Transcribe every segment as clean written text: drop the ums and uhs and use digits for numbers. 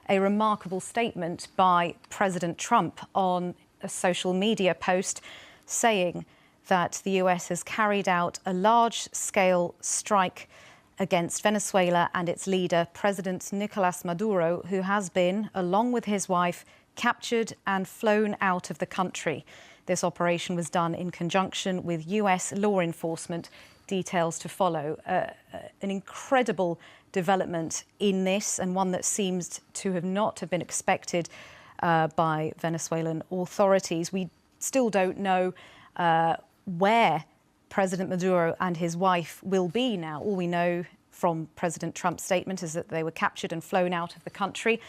a remarkable statement by President Trump on a social media post saying that the US has carried out a large-scale strike against Venezuela and its leader, President Nicolás Maduro, who has been, along with his wife, captured and flown out of the country. This operation was done in conjunction with US law enforcement. Details to follow. An incredible development in this, and one that seems to have not have been expected by Venezuelan authorities. We still don't know where President Maduro and his wife will be now. All we know from President Trump's statement is that they were captured and flown out of the country.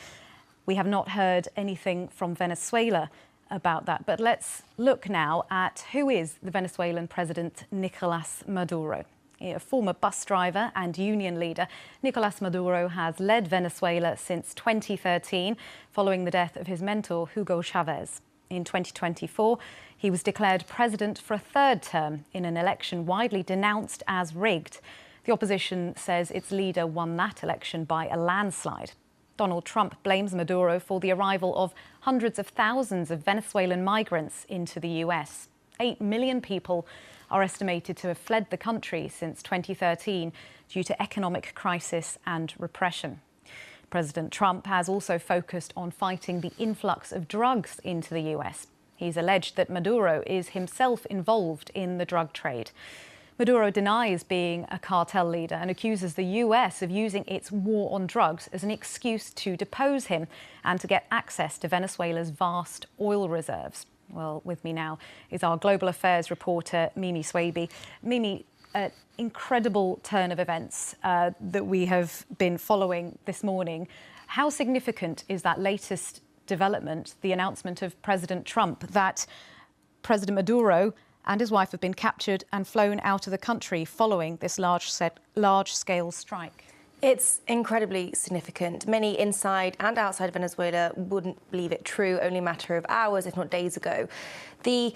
We have not heard anything from Venezuela about that. But let's look now at who is the Venezuelan President Nicolás Maduro. A former bus driver and union leader, Nicolás Maduro has led Venezuela since 2013, following the death of his mentor, Hugo Chavez. In 2024, he was declared president for a third term in an election widely denounced as rigged. The opposition says its leader won that election by a landslide. Donald Trump blames Maduro for the arrival of hundreds of thousands of Venezuelan migrants into the US. 8 million people are estimated to have fled the country since 2013 due to economic crisis and repression. President Trump has also focused on fighting the influx of drugs into the US. He's alleged that Maduro is himself involved in the drug trade. Maduro denies being a cartel leader and accuses the US of using its war on drugs as an excuse to depose him and to get access to Venezuela's vast oil reserves. Well, with me now is our global affairs reporter, Mimi Swaby. Mimi, incredible turn of events that we have been following this morning. How significant is that latest development, the announcement of President Trump, that President Maduro and his wife have been captured and flown out of the country following this large-scale strike? It's incredibly significant. Many inside and outside Venezuela wouldn't believe it true only a matter of hours, if not days ago. The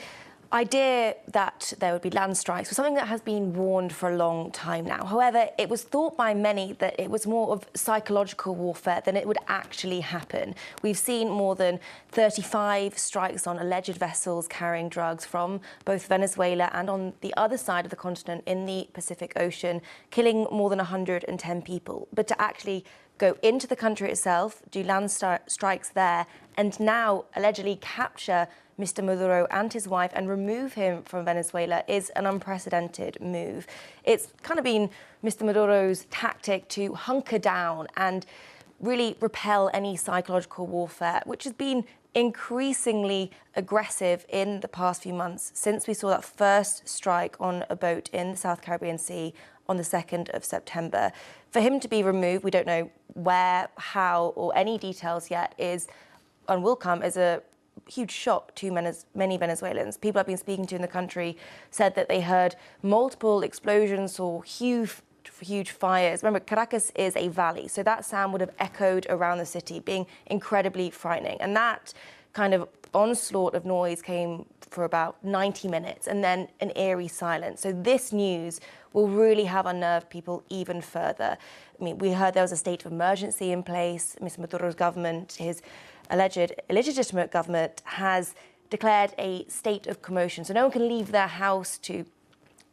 idea that there would be land strikes was something that has been warned for a long time now. However, it was thought by many that it was more of psychological warfare than it would actually happen. We've seen more than 35 strikes on alleged vessels carrying drugs from both Venezuela and on the other side of the continent in the Pacific Ocean, killing more than 110 people. But to actually go into the country itself, do land strikes there, and now allegedly capture Mr. Maduro and his wife and remove him from Venezuela is an unprecedented move. It's kind of been Mr. Maduro's tactic to hunker down and really repel any psychological warfare, which has been increasingly aggressive in the past few months since we saw that first strike on a boat in the South Caribbean Sea on the 2nd of September. For him to be removed, we don't know where, how, or any details yet, is and will come as a huge shock to many Venezuelans. People I've been speaking to in the country said that they heard multiple explosions or huge fires. Remember, Caracas is a valley, so that sound would have echoed around the city, being incredibly frightening. And that kind of onslaught of noise came for about 90 minutes and then an eerie silence. So this news will really have unnerved people even further. I mean, we heard there was a state of emergency in place. Mr. Maduro's government, his alleged illegitimate government, has declared a state of commotion. So no one can leave their house to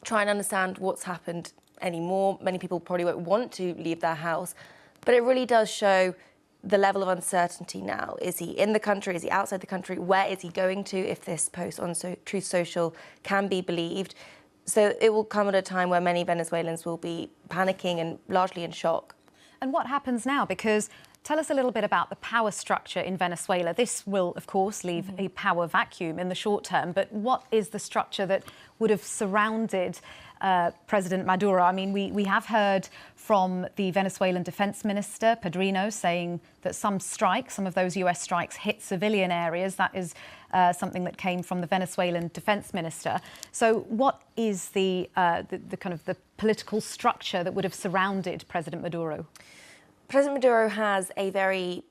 try and understand what's happened anymore. Many people probably won't want to leave their house, but it really does show the level of uncertainty now. Is he in the country? Is he outside the country? Where is he going to, if this post on Truth Social can be believed? So it will come at a time where many Venezuelans will be panicking and largely in shock. And what happens now? Because tell us a little bit about the power structure in Venezuela. This will, of course, leave a power vacuum in the short term. But what is the structure that would have surrounded President Maduro? I mean, we have heard from the Venezuelan defense minister, Pedrino, saying that some of those US strikes hit civilian areas. That is something that came from the Venezuelan defense minister. So what is the kind of the political structure that would have surrounded President Maduro? President Maduro has a very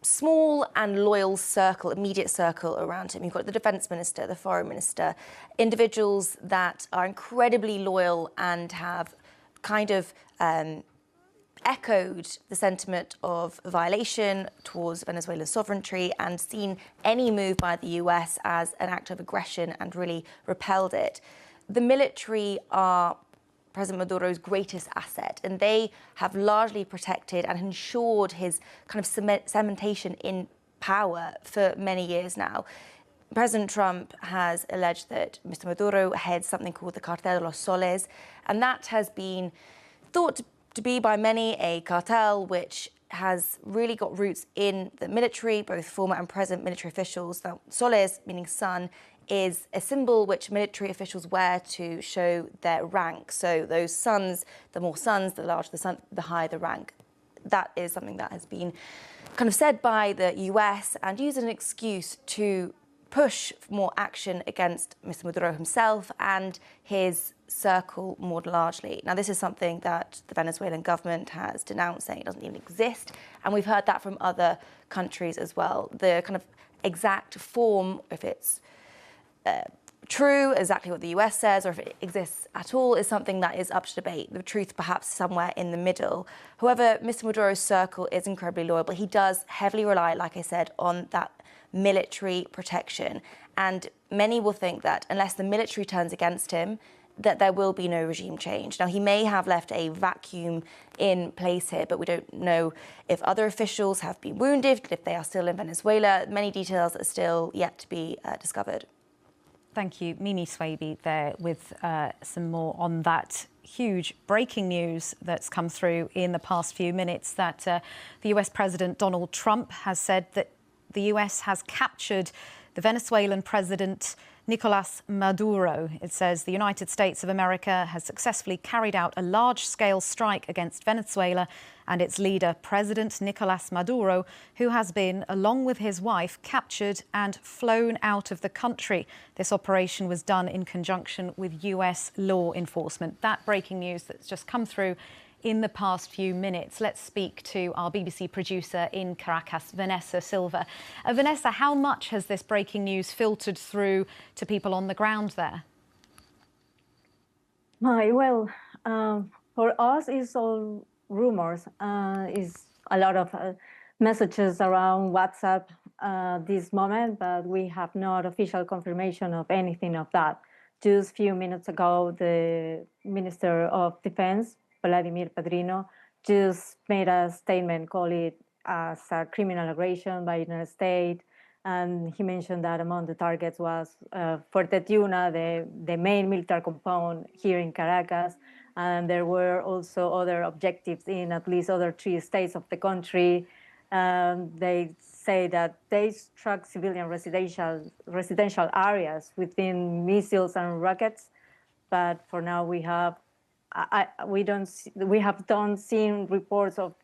small and loyal circle, immediate circle around him. You've got the defense minister, the foreign minister, individuals that are incredibly loyal and have kind of echoed the sentiment of violation towards Venezuela's sovereignty and seen any move by the US as an act of aggression and really repelled it. The military are President Maduro's greatest asset, and they have largely protected and ensured his kind of cementation in power for many years now. President Trump has alleged that Mr. Maduro heads something called the Cartel de los Soles, and that has been thought to be by many a cartel which has really got roots in the military, both former and present military officials. Now, Soles, meaning sun, is a symbol which military officials wear to show their rank. So those suns, the more suns, the larger the sun, the higher the rank. That is something that has been kind of said by the US and used as an excuse to push for more action against Mr. Maduro himself and his circle more largely. Now, this is something that the Venezuelan government has denounced, saying it doesn't even exist. And we've heard that from other countries as well. The kind of exact form, if it's true, exactly what the US says, or if it exists at all, is something that is up to debate. The truth perhaps somewhere in the middle. However, Mr. Maduro's circle is incredibly loyal, but he does heavily rely, like I said, on that military protection. And many will think that unless the military turns against him, that there will be no regime change. Now, he may have left a vacuum in place here, but we don't know if other officials have been wounded, if they are still in Venezuela. Many details are still yet to be discovered. Thank you, Mimi Swaby, there with some more on that huge breaking news that's come through in the past few minutes, that the US President Donald Trump has said that the US has captured the Venezuelan president, Nicolas Maduro. It says the United States of America has successfully carried out a large-scale strike against Venezuela and its leader, President Nicolas Maduro, who has been, along with his wife, captured and flown out of the country. This operation was done in conjunction with US law enforcement. That breaking news that's just come through in the past few minutes. Let's speak to our BBC producer in Caracas, Vanessa Silva. Vanessa, how much has this breaking news filtered through to people on the ground there? Well, for us, it's all rumors. It's a lot of messages around WhatsApp this moment, but we have not official confirmation of anything of that. Just a few minutes ago, the Minister of Defense, Vladimir Padrino, just made a statement, call it as a criminal aggression by the United States. And he mentioned that among the targets was Fuerte Tiuna, the main military compound here in Caracas. And there were also other objectives in at least other 3 states of the country. They say that they struck civilian residential areas within missiles and rockets. But for now, we have not seen reports of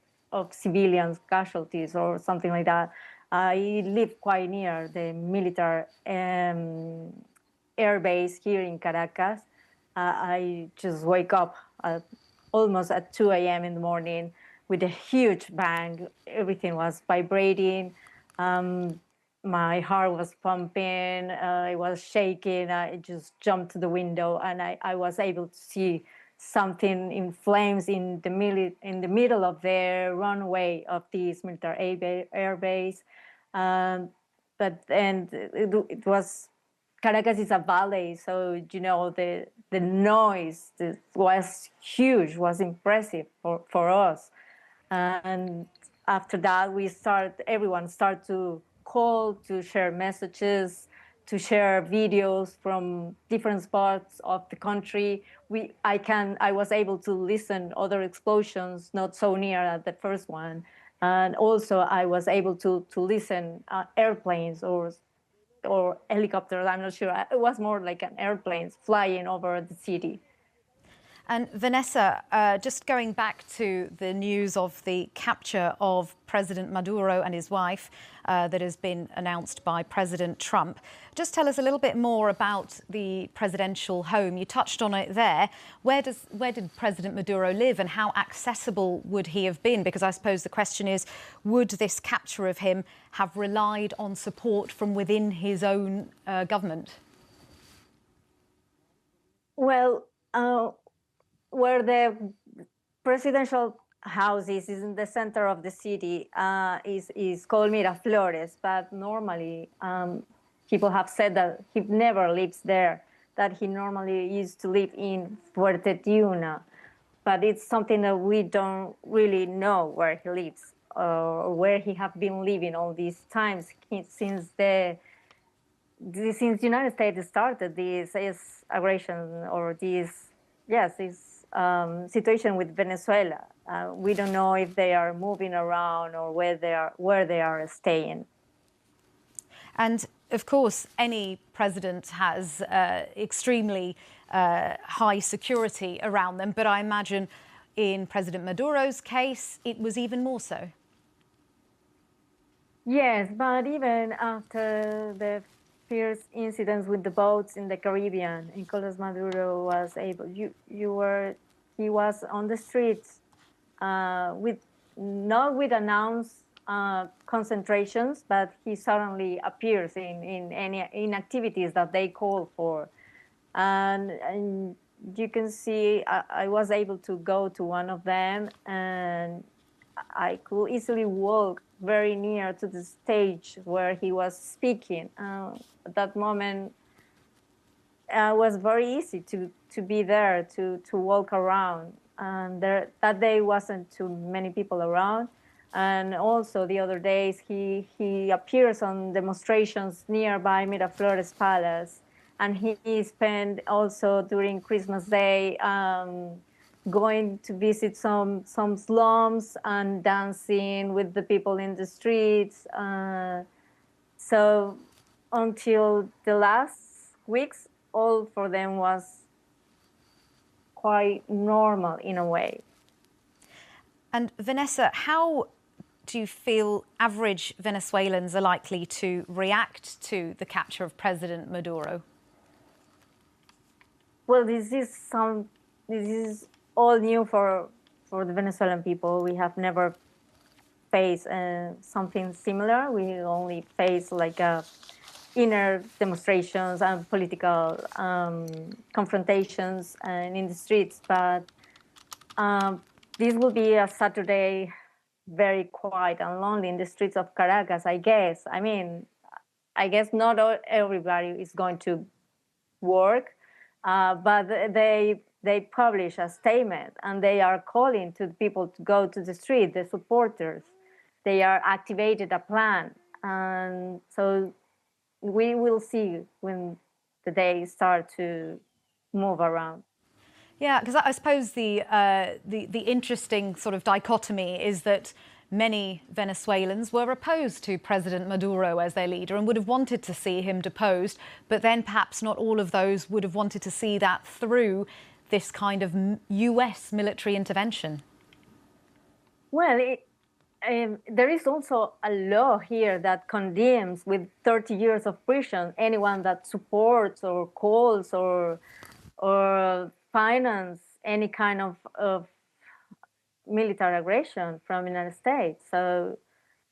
civilians casualties or something like that. I live quite near the military air base here in Caracas. I just wake up almost at 2 a.m. in the morning with a huge bang. Everything was vibrating. My heart was pumping. I was shaking. I just jumped to the window, and I was able to see something in flames in the middle of the runway of this military air base. But it was, Caracas is a valley, so the noise was huge, was impressive for us. And after that, everyone started to call, to share messages, to share videos from different spots of the country. I was able to listen other explosions, not so near at the first one. And also I was able to listen airplanes or helicopters, I'm not sure. It was more like an airplanes flying over the city. And Vanessa, just going back to the news of the capture of President Maduro and his wife that has been announced by President Trump, just tell us a little bit more about the presidential home. You touched on it there. Where did President Maduro live, and how accessible would he have been? Because I suppose the question is, would this capture of him have relied on support from within his own government? Well, where the presidential houses is in the center of the city is called Miraflores, but normally people have said that he never lives there, that he normally used to live in Fuerte Tiuna. But it's something that we don't really know where he lives or where he have been living all these times since the United States started this aggression or this situation with Venezuela. We don't know if they are moving around or where they are staying. And of course, any president has extremely high security around them. But I imagine in President Maduro's case, it was even more so. Yes, but even after the fierce incidents with the boats in the Caribbean, Nicolas Maduro was able. He was on the streets with not with announced concentrations, but he suddenly appears in activities that they call for, and you can see I was able to go to one of them, and I could easily walk very near to the stage where he was speaking. At that moment, it was very easy to be there, to walk around. And that day wasn't too many people around. And also the other days, he appears on demonstrations nearby Miraflores Palace. And he spent also during Christmas Day going to visit some slums and dancing with the people in the streets. So until the last weeks, all for them was quite normal in a way. And Vanessa, how do you feel average Venezuelans are likely to react to the capture of President Maduro? Well, this is all new for the Venezuelan people. We have never faced something similar. We only face like inner demonstrations and political confrontations and in the streets. But this will be a Saturday very quiet and lonely in the streets of Caracas, I guess. I mean, I guess not everybody is going to work, but they publish a statement and they are calling to the people to go to the street, the supporters. They are activated a plan. And so we will see when the days start to move around. Yeah, because I suppose the interesting sort of dichotomy is that many Venezuelans were opposed to President Maduro as their leader and would have wanted to see him deposed, but then perhaps not all of those would have wanted to see that through this kind of US military intervention. Well, there is also a law here that condemns with 30 years of prison anyone that supports or calls or finance any kind of military aggression from the United States. So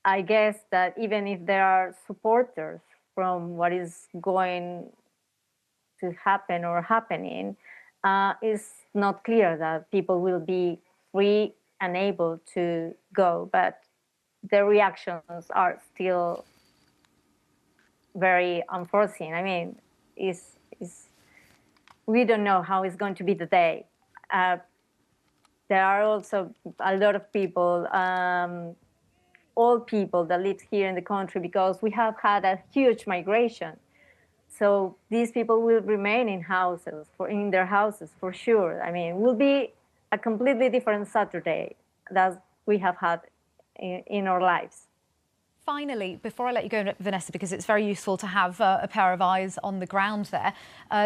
I guess that even if there are supporters from what is going to happen or happening, it's not clear that people will be free and able to go. But the reactions are still very unforeseen. I mean, we don't know how it's going to be the day. There are also a lot of people, old people that live here in the country because we have had a huge migration. So these people will remain in their houses for sure. I mean, it will be a completely different Saturday that we have had in our lives. Finally, before I let you go, Vanessa, because it's very useful to have a pair of eyes on the ground there,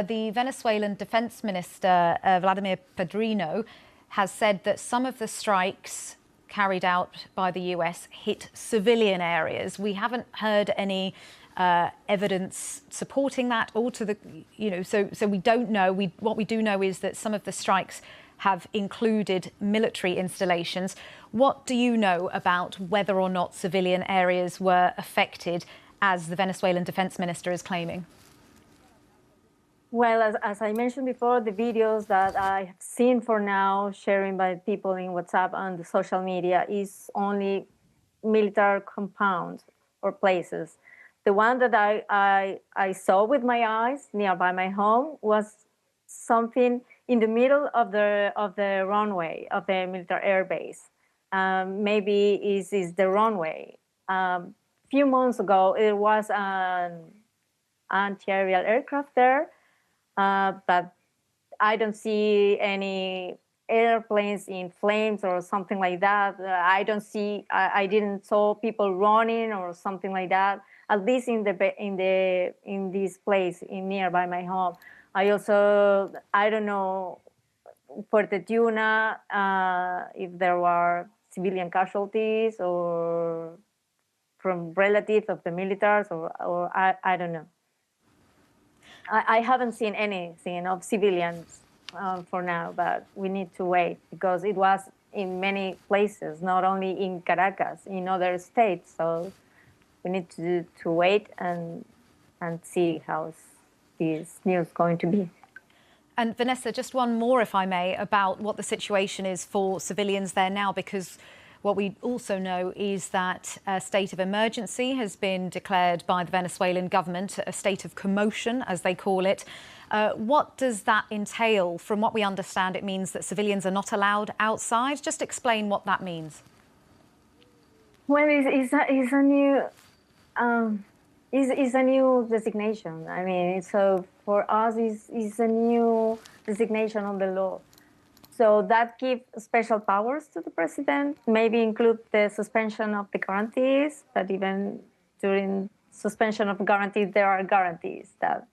the Venezuelan Defense Minister, Vladimir Pedrino, has said that some of the strikes carried out by the US hit civilian areas. We haven't heard any evidence supporting that, or so we don't know. What we do know is that some of the strikes have included military installations. What do you know about whether or not civilian areas were affected, as the Venezuelan defense minister is claiming? Well, as I mentioned before, the videos that I have seen for now, sharing by people in WhatsApp and the social media, is only military compounds or places. The one that I saw with my eyes nearby my home was something in the middle of the runway of the military air base. Maybe is the runway. Few months ago, it was an anti-aerial aircraft there, but I don't see any airplanes in flames or something like that. I don't see. I didn't saw people running or something like that. At least in this place in nearby my home. I don't know for the Tuna if there were civilian casualties or from relatives of the militaries or I don't know. I haven't seen anything of civilians for now, but we need to wait because it was in many places, not only in Caracas, in other states. So we need to wait and see how this news going to be. And Vanessa, just one more, if I may, about what the situation is for civilians there now, because what we also know is that a state of emergency has been declared by the Venezuelan government, a state of commotion, as they call it. What does that entail? From what we understand, it means that civilians are not allowed outside. Just explain what that means. Well, it's a new is a new designation. I mean, so for us, is a new designation on the law. So that gives special powers to the president, maybe include the suspension of the guarantees, but even during suspension of guarantees, there are guarantees that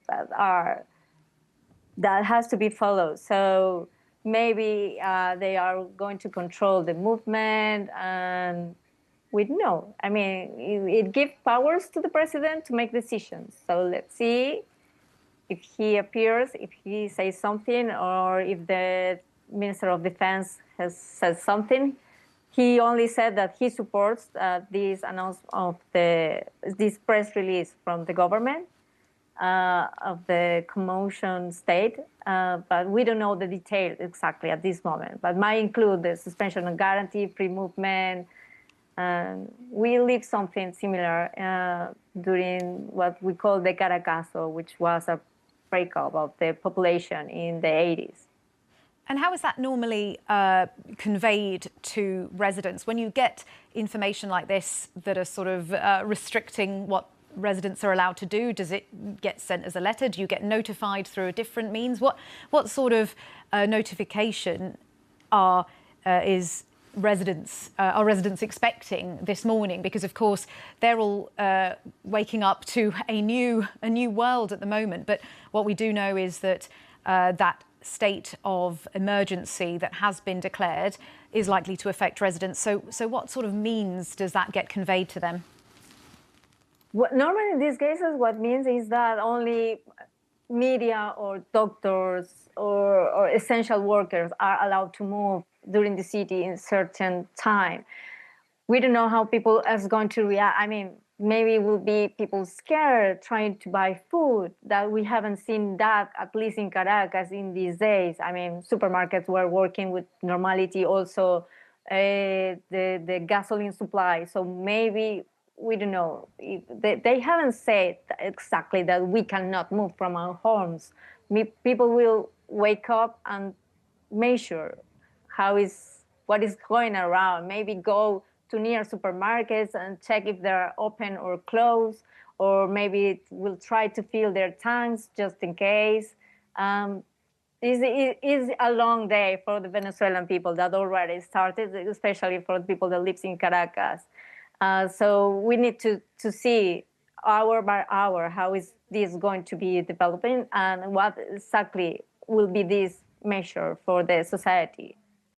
has to be followed. So maybe they are going to control the movement, and we don't know. I mean, it gives powers to the president to make decisions. So let's see if he appears, if he says something, or if the Minister of Defense has said something. He only said that he supports this announcement of this press release from the government of the commotion state, but we don't know the details exactly at this moment. But might include the suspension of guarantee, free movement. We lived something similar during what we call the Caracazo, which was a breakup of the population in the 80s. And how is that normally conveyed to residents? When you get information like this that are sort of restricting what residents are allowed to do, does it get sent as a letter? Do you get notified through a different means? What sort of notification are residents expecting this morning? Because of course they're all waking up to a new world at the moment. But what we do know is that that state of emergency that has been declared is likely to affect residents. So what sort of means does that get conveyed to them? Normally in these cases, what means is that only media or doctors or essential workers are allowed to move during the city in certain time. We don't know how people are going to react. I mean, maybe it will be people scared trying to buy food, that we haven't seen that, at least in Caracas in these days. I mean, supermarkets were working with normality, also the gasoline supply. So maybe, we don't know. They haven't said exactly that we cannot move from our homes. People will wake up and measure what is going around, maybe go to near supermarkets and check if they're open or closed, or maybe will try to fill their tanks just in case. It is a long day for the Venezuelan people that already started, especially for the people that live in Caracas. So we need to see hour by hour how is this going to be developing and what exactly will be this measure for the society.